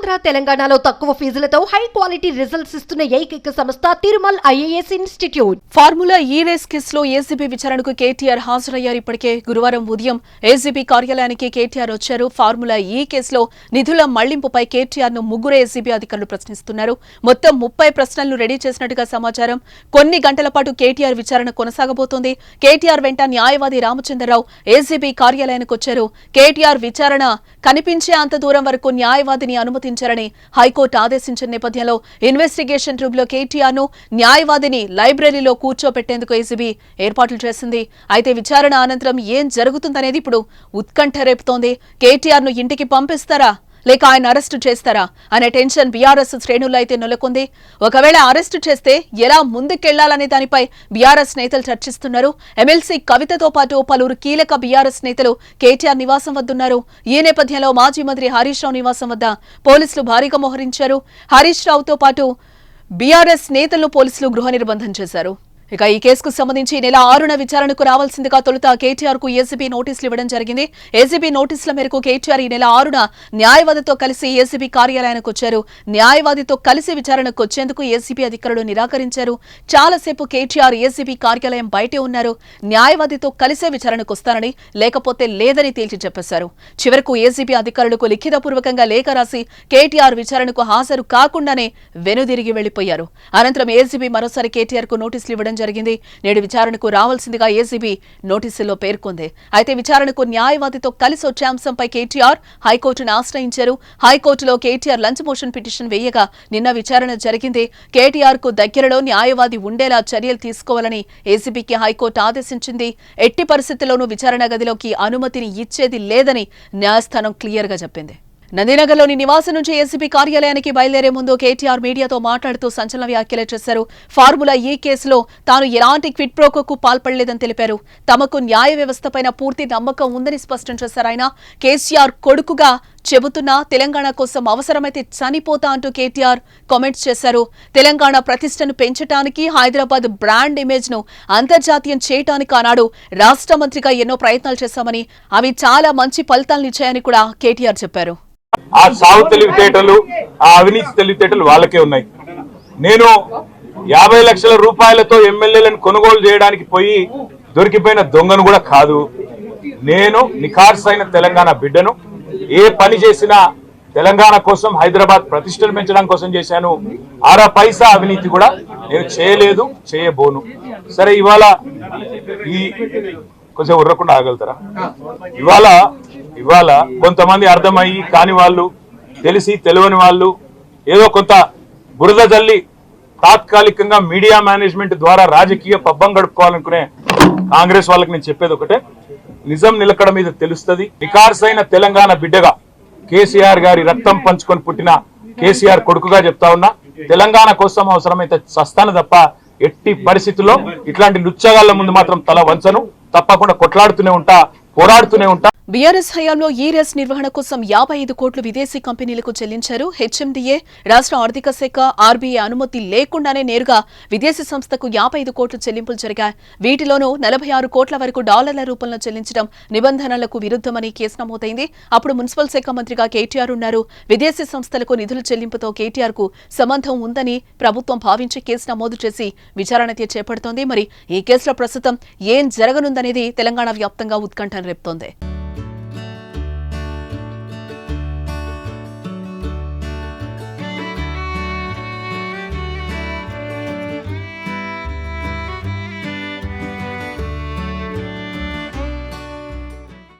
ఆంధ్ర తెలంగాణలో తక్కువ ఫీజులతో high quality results ఇస్తున్న ఏకైక సంస్థ తిరుమల్ ఐఏఎస్ ఇన్స్టిట్యూట్. ఫార్ములా ఈ రేస్ కేసులో ఏసీబీ విచారణకు కేటీఆర్ హాజరయ్యారు. ఇప్పటికే గురువారం ఉదయం ఏసీబీ కార్యాలయానికి కేటీఆర్ వచ్చారు. ఫార్ములా ఈ కేసులో నిధుల మళ్లింపుపై కేటీఆర్ ను ముగ్గురు ఏసీబీ అధికారులు ప్రశ్నిస్తున్నారు. మొత్తం 30 ప్రశ్నలను రెడీ చేసినట్టుగా సమాచారం. కొన్ని గంటల పాటు కేటీఆర్ విచారణ కొనసాగబోతోంది. కేటీఆర్ వెంట న్యాయవాది రామచంద్రరావు ఏసీబీ కార్యాలయానికి వచ్చారు. కేటీఆర్ విచారణ కనిపించే అంత దూరం వరకు న్యాయవాదిని అనుమతించారని హైకోర్టు ఆదేశించిన నేపథ్యంలో ఇన్వెస్టిగేషన్ రూమ్ లో కేటీఆర్ ను న్యాయవాదిని లైబ్రరీలో కూర్చోపెట్టేందుకు ఏసీబీ ఏర్పాట్లు చేసింది. అయితే విచారణ అనంతరం ఏం జరుగుతుందనేది ఇప్పుడు ఉత్కంఠ రేపుతోంది. కేటీఆర్ ను ఇంటికి పంపిస్తారా లేక ఆయన అరెస్టు చేస్తారా అనే టెన్షన్ బీఆర్ఎస్ శ్రేణుల్లో అయితే నెలకొంది. ఒకవేళ అరెస్టు చేస్తే ఎలా ముందుకెళ్లాలనే దానిపై బీఆర్ఎస్ నేతలు చర్చిస్తున్నారు. ఎమ్మెల్సీ కవితతో పాటు పలువురు కీలక బీఆర్ఎస్ నేతలు కేటీఆర్ నివాసం వద్దున్నారు. ఈ నేపథ్యంలో మాజీ మంత్రి హరీష్ రావు నివాసం వద్ద పోలీసులు భారీగా మోహరించారు. హరీష్ రావుతో పాటు బీఆర్ఎస్ నేతలను పోలీసులు గృహ నిర్బంధం చేశారు. ఇక ఈ కేసుకు సంబంధించి నెల 6న విచారణకు రావాల్సిందిగా తొలుత కేటీఆర్ కు ఏసీబీ నోటీసులు ఇవ్వడం జరిగింది. ఏసీబీ నోటీసుల మేరకు కేటీఆర్ ఈ నెల 6న న్యాయవాదితో కలిసి ఏసీబీ కార్యాలయానికి వచ్చారు. న్యాయవాదితో కలిసి విచారణకు వచ్చేందుకు ఏసీబీ అధికారులు నిరాకరించారు. చాలాసేపు కేటీఆర్ ఏసీబీ కార్యాలయం బయటే ఉన్నారు. న్యాయవాదితో కలిసే విచారణకు వస్తారని లేకపోతే లేదని తేల్చి చెప్పేశారు. చివరకు ఏసీబీ అధికారులకు లిఖితపూర్వకంగా లేఖ రాసి కేటీఆర్ విచారణకు హాజరు కాకుండానే వెనుదిరిగి వెళ్లిపోయారు. అనంతరం ఏసీబీ మరోసారి కేటీఆర్ కు నోటీసులు ఇవ్వడం జరిగింది. నేడు విచారణకు రావాల్సిందిగా ఏసీబీ నోటీసుల్లో పేర్కొంది. అయితే విచారణకు న్యాయవాదితో కలిసి వచ్చే అంశంపై కేటీఆర్ హైకోర్టును ఆశ్రయించారు. హైకోర్టులో కేటీఆర్ లంచ్ మోషన్ పిటిషన్ వేయగా నిన్న విచారణ జరిగింది. కేటీఆర్ కు దగ్గరలో న్యాయవాది ఉండేలా చర్యలు తీసుకోవాలని ఏసీబీకి హైకోర్టు ఆదేశించింది. ఎట్టి పరిస్థితుల్లోనూ విచారణ గదిలోకి అనుమతిని ఇచ్చేది లేదని న్యాయస్థానం క్లియర్ గా చెప్పింది. నందినగర్లోని నివాసం నుంచి ఏసీబీ కార్యాలయానికి బయలుదేరే ముందు కేటీఆర్ మీడియాతో మాట్లాడుతూ సంచలన వ్యాఖ్యలు చేశారు. ఫార్ములా ఈ కేసులో తాను ఎలాంటి క్విట్ ప్రోకోకు పాల్పడలేదని తెలిపారు. తమకు న్యాయ వ్యవస్థపైన పూర్తి నమ్మకం ఉందని స్పష్టం చేశారు. ఆయన కేసీఆర్ కొడుకుగా చెబుతున్నా తెలంగాణ కోసం అవసరమైతే చనిపోతా అంటూ కేటీఆర్ కామెంట్స్ చేశారు. తెలంగాణ ప్రతిష్టను పెంచడానికి హైదరాబాద్ బ్రాండ్ ఇమేజ్ ను అంతర్జాతీయం చేయడానికి ఆనాడు రాష్ట్ర మంత్రిగా ఎన్నో ప్రయత్నాలు చేశామని అవి చాలా మంచి ఫలితాలనిచ్చాయని కూడా కేటీఆర్ చెప్పారు. ఆ సాగు తెలివితేటలు ఆ అవినీతి తెలివితేటలు వాళ్ళకే ఉన్నాయి. నేను 50 లక్షల రూపాయలతో ఎమ్మెల్యేలను కొనుగోలు చేయడానికి పోయి దొరికిపోయిన దొంగను కూడా కాదు. నేను నిఖార్సైన తెలంగాణ బిడ్డను. ఏ పని చేసినా తెలంగాణ కోసం హైదరాబాద్ ప్రతిష్టను పెంచడం కోసం చేశాను. 6 పైసా అవినీతి కూడా నేను చేయలేదు, చేయబోను. సరే, ఇవాళ ఈ కొంచెం ఉర్రకుండా ఆగలుగుతారా? ఇవాళ కొంతమంది అర్థమయ్యి కాని వాళ్ళు, తెలిసి తెలియని వాళ్ళు ఏదో కొంత బురద జల్లి తాత్కాలికంగా మీడియా మేనేజ్మెంట్ ద్వారా రాజకీయ పబ్బం గడుపుకోవాలనుకునే కాంగ్రెస్ వాళ్ళకి నేను చెప్పేది ఒకటే, నిజం నిలకడ మీద తెలుస్తుంది. నిఖార్సైన తెలంగాణ బిడ్డగా కేసీఆర్ గారి రక్తం పంచుకొని పుట్టిన కేసీఆర్ కొడుకుగా చెప్తా ఉన్నా, తెలంగాణ కోసం అవసరమైతే చస్తాను తప్ప ఎట్టి పరిస్థితుల్లో ఇట్లాంటి లుచ్చగాళ్ల ముందు మాత్రం తల వంచను. తప్పకుండా కొట్లాడుతూనే ఉంటా, పోరాడుతూనే ఉంటా. బీఆర్ఎస్ హయాంలో ఈ రేస్ నిర్వహణ కోసం 55 కోట్లు విదేశీ కంపెనీలకు చెల్లించారు. హెచ్ఎండిఏ, రాష్ట్ర ఆర్థిక శాఖ, ఆర్బీఐ అనుమతి లేకుండానే నేరుగా విదేశీ సంస్థకు 55 కోట్ల చెల్లింపులు జరిగాయి. వీటిలోనూ 46 కోట్ల వరకు డాలర్ల రూపంలో చెల్లించడం నిబంధనలకు విరుద్ధమని కేసు నమోదైంది. అప్పుడు మున్సిపల్ శాఖ మంత్రిగా కేటీఆర్ ఉన్నారు. విదేశీ సంస్థలకు నిధుల చెల్లింపుతో కేటీఆర్ కు సంబంధం ఉందని ప్రభుత్వం భావించి కేసు నమోదు చేసి విచారణ చేపడుతోంది. మరి ఈ కేసులో ప్రస్తుతం ఏం జరగనుందనేది తెలంగాణ వ్యాప్తంగా ఉత్కంఠను రేపుతోంది.